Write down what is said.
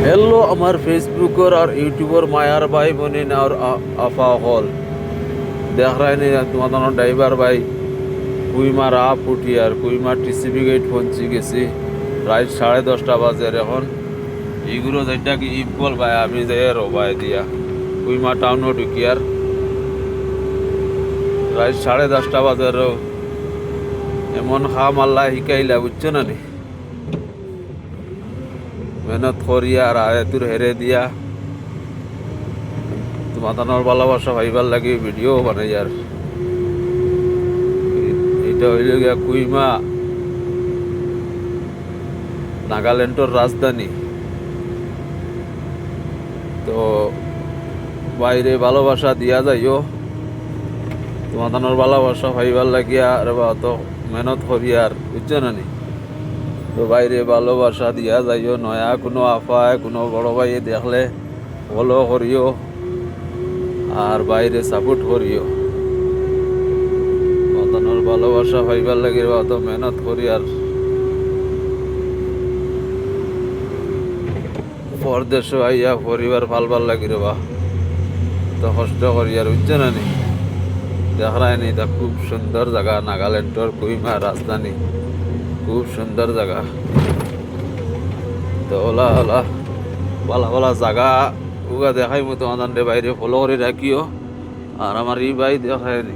hello আমার ফেসবুকের আর ইউটিউবের মায়ার ভাই বোনেন আর আফা হল দেখ রায়নি তোমাদের ড্রাইভার ভাই কুইমার আপ উঠি আর কুইমার টিসিবি গেট পৌঁছে গেছি রাত 10:30 বাজে এখন এইগুলো যেটা কি ইপল ভাই আমি যাই রবাই দিয়া কুইমা টাউনও ঢুকি আর রাত 10:30 বাজে এমন খাম আল্লাহ শিকাইলা বুঝছো না নি মেহনত করিয়া আর আয়াতুর হেরে দিয়া তোমাদের ভালোবাসা ভাইবার লাগে ভিডিও বানাই আর এটা হইল গিয়া কুইমা নাগাল্যান্ডের রাজধানী তো বাইরে ভালোবাসা দিয়া যাইও তোমাদের ভালোবাসা ভাইবার লাগিয়া আর অত মেহনত করি আর বুঝছো না নি তো বাইরে ভালোবাসা দিয়া যাইও নয়া কোনো আফায় কোনো বড় ভাই দেখলে ফলো করিও আর বাইরে সাপোর্ট করিও তোমাদের ভালোবাসা ভাইবার লাগে অত মেহনত করি আর পরদেশ আইয়া পরিবার ফালবার লাগি রে বা তো কষ্ট করি আর বুঝছো না নি দেখায় নি তা খুব সুন্দর জায়গা নাগাল্যান্ডর কুইমা রাজধানী খুব সুন্দর জায়গা তো ওলা ওলা ভালো ভালো জায়গা উগা দেখাই মতো তোমাদের বাইরে ফলো করে রাখিও আর আমার এই ভাই দেখায় নি